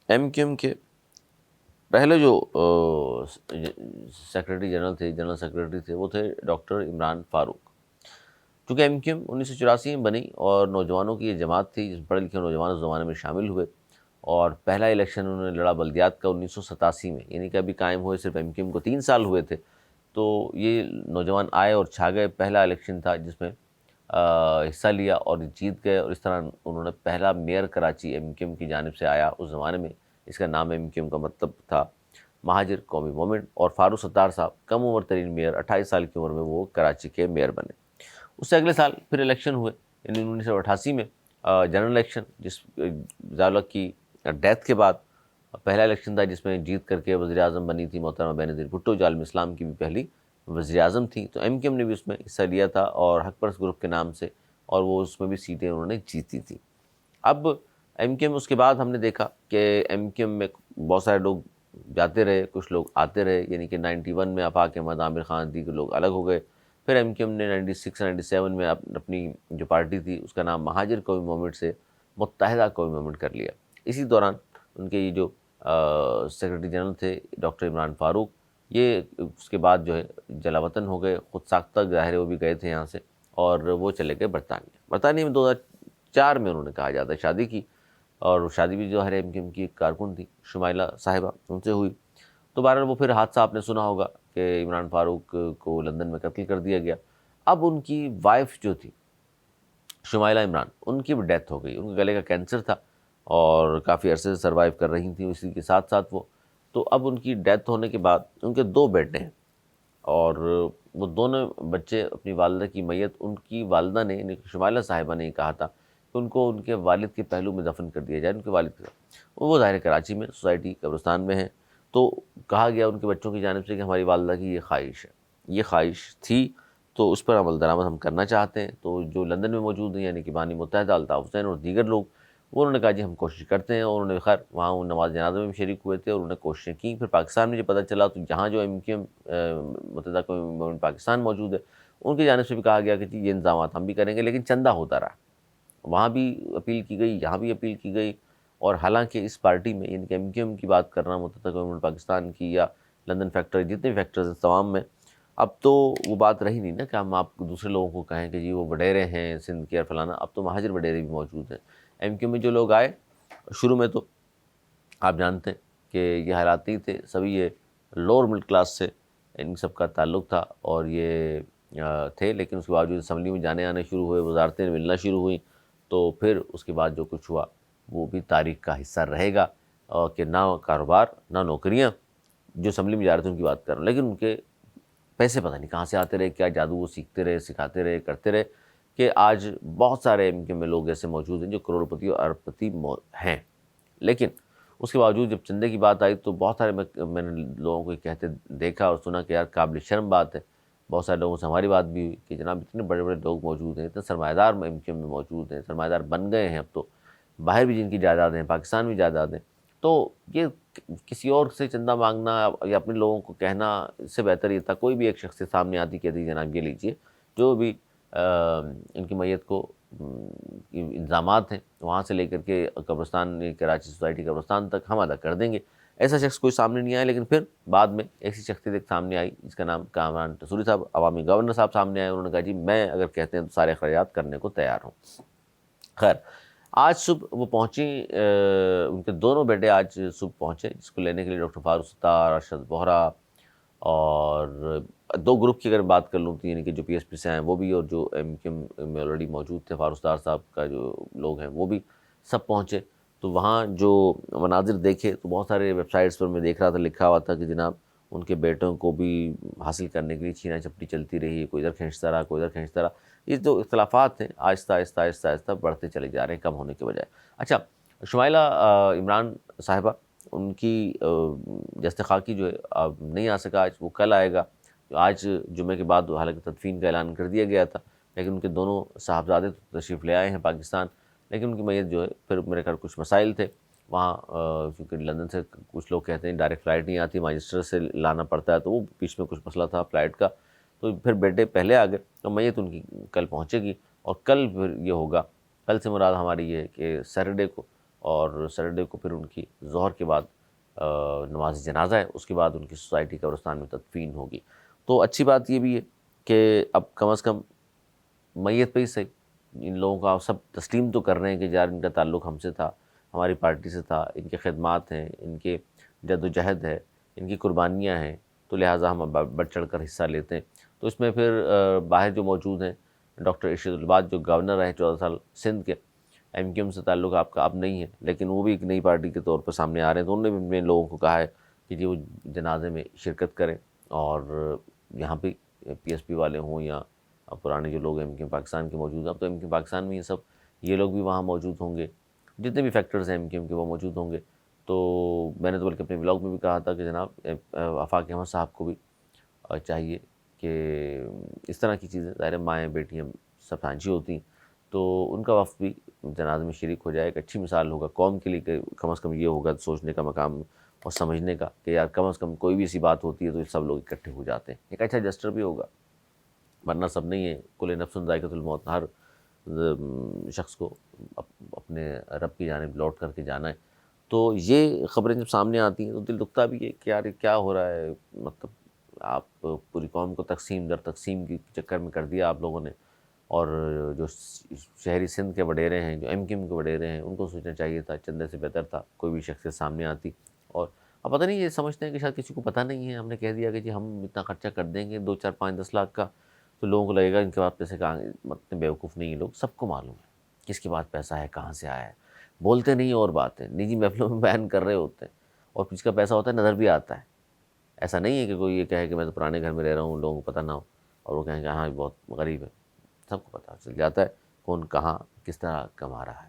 M Q M کے پہلے جو سیکرٹری جنرل تھے، جنرل سیکرٹری تھے، وہ تھے ڈاکٹر عمران فاروق۔ چونکہ ایم کیو ایم 1984 میں بنی اور نوجوانوں کی یہ جماعت تھی جس پڑھے لکھے نوجوان اس زمانے میں شامل ہوئے، اور پہلا الیکشن انہوں نے لڑا بلدیات کا 1987 میں، یعنی کہ ابھی قائم ہوئے صرف ایم کیو ایم کو 3 سال ہوئے تھے، تو یہ نوجوان آئے اور چھا گئے۔ پہلا الیکشن تھا جس میں حصہ لیا اور جیت گئے، اور اس طرح انہوں نے پہلا mayor Karachi M Q M کی جانب سے آیا اس زمانے میں۔ اس کا نام ایم کیو ایم کا مطلب تھا مہاجر قومی مومنٹ، اور فاروق ستار صاحب کم عمر ترین میئر، 28 سال کی عمر میں وہ کراچی کے میئر بنے۔ اس سے اگلے سال پھر الیکشن ہوئے، یعنی 1988 میں جنرل الیکشن، جس ضیاءالحق کی ڈیتھ کے بعد پہلا الیکشن تھا جس میں جیت کر کے وزیر اعظم بنی تھی محترمہ بینظیر بھٹو، جو عالم اسلام کی بھی پہلی وزیر اعظم تھیں۔ تو ایم کیو ایم نے بھی اس میں حصہ لیا تھا، اور حق پرست گروپ کے نام سے، اور وہ اس میں بھی سیٹیں انہوں نے جیتی تھیں۔ اب ایم کیو ایم اس کے بعد ہم نے دیکھا کہ ایم کیو ایم میں بہت سارے لوگ جاتے رہے، کچھ لوگ آتے رہے، یعنی کہ 91 میں آفاق احمد، عامر خان، دیگر لوگ الگ ہو گئے۔ پھر ایم کیو ایم نے 96 97 میں اپنی جو پارٹی تھی اس کا نام مہاجر قومی مومنٹ سے متحدہ قومی مومنٹ کر لیا۔ اسی دوران ان کے یہ جو سیکرٹری جنرل تھے ڈاکٹر عمران فاروق، یہ اس کے بعد جو ہے جلا وطن ہو گئے، خود ساختہ ظاہر ہے وہ بھی گئے تھے یہاں سے، اور وہ چلے گئے برطانیہ میں 2004 میں انہوں نے کہا جاتا ہے شادی کی، اور وہ شادی بھی جو ہے ایم کیو ایم کی ایک کارکن تھی شمائلہ صاحبہ، ان سے ہوئی۔ تو بہرحال وہ پھر حادثہ آپ نے سنا ہوگا کہ عمران فاروق کو لندن میں قتل کر دیا گیا۔ اب ان کی وائف جو تھی شمائلہ عمران، ان کی بھی ڈیتھ ہو گئی، ان کے گلے کا کینسر تھا اور کافی عرصے سے سروائیو کر رہی تھیں اسی کے ساتھ ساتھ وہ۔ تو اب ان کی ڈیتھ ہونے کے بعد ان کے 2 بیٹے ہیں، اور وہ دونوں بچے اپنی والدہ کی میت ان کی والدہ نے، یعنی شمائلہ صاحبہ نے کہا تھا کہ ان کو ان کے والد کے پہلو میں دفن کر دیا جائے، ان کے والد کے ساتھ۔ وہ ظاہر کراچی میں سوسائٹی قبرستان میں ہیں، تو کہا گیا ان کے بچوں کی جانب سے کہ ہماری والدہ کی یہ خواہش ہے، یہ خواہش تھی، تو اس پر عمل درآمد ہم کرنا چاہتے ہیں۔ تو جو لندن میں موجود ہیں، یعنی کہ بانی متحدہ، الطاف حسین اور دیگر لوگ، وہ انہوں نے کہا جی ہم کوشش کرتے ہیں، اور انہوں نے خیر وہاں وہ نماز جنازہ میں بھی شریک ہوئے تھے، اور انہوں نے کوششیں کیں۔ پھر پاکستان میں جو پتہ چلا، تو جہاں جو ایم کیو ایم متحدہ قومی مومنٹ پاکستان موجود ہے، ان کی جانب سے بھی کہا گیا کہ جی یہ انتظامات ہم بھی کریں گے، لیکن چندہ ہوتا رہا، وہاں بھی اپیل کی گئی، یہاں بھی اپیل کی گئی، اور حالانکہ اس پارٹی میں، یعنی کہ ایم کیو ایم کی بات کر رہا ہوں، متحدہ قومی مومنٹ پاکستان کی یا لندن فیکٹر، جتنے فیکٹرز ہیں تمام میں، اب تو وہ بات رہی نہیں نا کہ ہم آپ دوسرے لوگوں کو کہیں کہ جی وہ وڈیرے ہیں سندھ کے اور فلانا، اب تو مہاجر وڈیرے بھی موجود ہیں۔ ایم کیو میں جو لوگ آئے شروع میں، تو آپ جانتے ہیں کہ یہ حالات نہیں تھے، سبھی یہ لوور مڈل کلاس سے ان سب کا تعلق تھا، اور یہ تھے، لیکن اس کے باوجود اسمبلی میں جانے آنے شروع ہوئے، وزارتیں ملنا شروع ہوئیں، تو پھر اس کے بعد جو کچھ ہوا وہ بھی تاریخ کا حصہ رہے گا، کہ نہ کاروبار نہ نوکریاں، جو اسمبلی میں جا رہے تھے ان کی بات کر رہا ہوں، لیکن ان کے پیسے پتہ نہیں کہاں سے آتے رہے، کیا جادو وہ سیکھتے رہے، سکھاتے رہے، کرتے رہے، کہ آج بہت سارے ایم کیو میں لوگ ایسے موجود ہیں جو کروڑپتی اور ارب پتی ہیں۔ لیکن اس کے باوجود جب چندے کی بات آئی تو بہت سارے میں نے لوگوں کو کہتے دیکھا اور سنا کہ یار قابل شرم بات ہے۔ بہت سارے لوگوں سے ہماری بات بھی ہوئی کہ جناب اتنے بڑے بڑے لوگ موجود ہیں، اتنے سرمایہ دار ایم کیو میں موجود ہیں، سرمایہ دار بن گئے ہیں اب تو، باہر بھی جن کی جائیدادیں ہیں، پاکستان بھی جائیدادیں، تو یہ کسی اور سے چندہ مانگنا یا اپنے لوگوں کو کہنا، اس سے بہتر یہ تھا کوئی بھی ایک شخص سامنے آتی کہتی جناب یہ لیجیے، جو بھی ان کی میت کو انتظامات ہیں وہاں سے لے کر کے قبرستان، کراچی سوسائٹی قبرستان تک ہم ادا کر دیں گے۔ ایسا شخص کوئی سامنے نہیں آیا، لیکن پھر بعد میں ایسی شخصیت ایک سامنے آئی جس کا نام کامران ٹسوری صاحب، عوامی گورنر صاحب سامنے آئے، انہوں نے کہا جی میں اگر کہتے ہیں تو سارے اخراجات کرنے کو تیار ہوں۔ خیر آج صبح وہ پہنچی، ان کے دونوں بیٹے آج صبح پہنچے جس کو لینے کے لیے، ڈاکٹر فاروق ستار، ارشد بوہرا، اور 2 گروپ کی اگر بات کر لوں تو یعنی کہ جو پی ایس پی سے ہیں وہ بھی، اور جو ایم کیو ایم میں آلریڈی موجود تھے فاروق ستار صاحب کا جو لوگ ہیں وہ بھی سب پہنچے۔ تو وہاں جو مناظر دیکھے تو بہت سارے ویب سائٹس پر میں دیکھ رہا تھا، لکھا ہوا تھا کہ جناب ان کے بیٹوں کو بھی حاصل کرنے کے لیے چھینا چپٹی چلتی رہی، کوئی ادھر کھینچتا رہا، کوئی ادھر کھینچتا رہا۔ یہ جو اختلافات ہیں آہستہ آہستہ آہستہ آہستہ بڑھتے چلے جا رہے ہیں، کم ہونے کے بجائے۔ اچھا شمائلہ عمران صاحبہ، ان کی جسد خاکی جو ہے اب نہیں آ سکا آج، وہ کل آئے گا۔ آج جمعے کے بعد حالانکہ تدفین کا اعلان کر دیا گیا تھا، لیکن ان کے دونوں صاحبزادے تو تشریف لے آئے ہیں پاکستان، لیکن ان کی میت جو ہے پھر میرے خیال کچھ مسائل تھے وہاں، کیونکہ لندن سے کچھ لوگ کہتے ہیں ڈائریکٹ فلائٹ نہیں آتی، مانچسٹر سے لانا پڑتا ہے، تو وہ بیچ میں کچھ مسئلہ تھا فلائٹ کا، تو پھر بیٹے پہلے آ گئے، تو میت ان کی کل پہنچے گی، اور کل پھر یہ ہوگا، کل سے مراد ہماری یہ ہے کہ سیٹرڈے کو، اور سیٹرڈے کو پھر ان کی ظہر کے بعد نماز جنازہ ہے، اس کے بعد ان کی سوسائٹی قبرستان میں تدفین ہوگی۔ تو اچھی بات یہ بھی ہے کہ اب کم از کم میت پہ ہی صحیح ان لوگوں کا سب تسلیم تو کر رہے ہیں کہ یار ان کا تعلق ہم سے تھا، ہماری پارٹی سے تھا، ان کے خدمات ہیں، ان کے جد و جہد ہے، ان کی قربانیاں ہیں، تو لہٰذا ہم بڑھ چڑھ کر حصہ لیتے ہیں۔ تو اس میں پھر باہر جو موجود ہیں ڈاکٹر ارشد الباز جو گورنر رہے 14 سال سندھ کے، ایم کیو ایم سے تعلق آپ کا اب نہیں ہے، لیکن وہ بھی ایک نئی پارٹی کے طور پر سامنے آ رہے ہیں، تو انہوں نے بھی اپنے لوگوں کو کہا ہے کہ جی وہ جنازے میں شرکت کریں، اور یہاں پہ پی ایس پی والے ہوں یا پرانے جو لوگ ایم کیو ایم پاکستان کے موجود ہیں، اب تو ایم کیو ایم پاکستان میں یہ سب یہ لوگ بھی وہاں موجود ہوں گے، جتنے بھی فیکٹرز ہیں ایم کیو ایم کے وہ موجود ہوں گے۔ تو میں نے تو بلکہ اپنے ولاگ میں بھی کہا تھا کہ جناب آفاق احمد صاحب کو بھی چاہیے کہ اس طرح کی چیزیں، ظاہر مائیں بیٹیاں سب سانجھی ہوتی ہیں، تو ان کا وقت بھی جنازے میں شریک ہو جائے، ایک اچھی مثال ہوگا قوم کے لیے، کہ کم از کم یہ ہوگا سوچنے کا مقام اور سمجھنے کا کہ یار کم از کم کوئی بھی ایسی بات ہوتی ہے تو سب لوگ اکٹھے ہو جاتے ہیں، ایک اچھا جسٹر بھی ہوگا، ورنہ سب نہیں ہے، کل نفس ذائقۃ الموت، ہر شخص کو اپنے رب کی جانب لوٹ کر کے جانا ہے۔ تو یہ خبریں جب سامنے آتی ہیں تو دل دکھتا بھی ہے کہ یار یہ کیا ہو رہا ہے، مطلب آپ پوری قوم کو تقسیم در تقسیم کے چکر میں کر دیا آپ لوگوں نے، اور جو شہری سندھ کے وڈیرے ہیں، جو ایم کیو ایم کے وڈیرے ہیں، ان کو سوچنا چاہیے تھا، چندے سے بہتر تھا کوئی بھی شخصیت سامنے آتی۔ اور اب پتہ نہیں، یہ سمجھتے ہیں کہ شاید کسی کو پتہ نہیں ہے، ہم نے کہہ دیا کہ جی ہم اتنا خرچہ کر دیں گے 2 4 5 10 لاکھ کا، تو لوگوں کو لگے گا ان کے پاس پیسے کہاں، اتنے بیوقوف نہیں ہیں لوگ، سب کو معلوم ہے کس کے پاس پیسہ ہے، کہاں سے آیا ہے، بولتے نہیں اور بات ہے، نجی محفلوں میں بیان کر رہے ہوتے ہیں، اور جس کا پیسہ ہوتا ہے نظر بھی آتا ہے۔ ایسا نہیں ہے کہ کوئی یہ کہے کہ میں تو پرانے گھر میں رہ رہا ہوں، لوگوں کو پتہ نہ ہو، اور وہ کہیں کہ ہاں یہ بہت غریب ہے، سب کو پتہ چل جاتا ہے کون کہاں کس طرح کما رہا ہے۔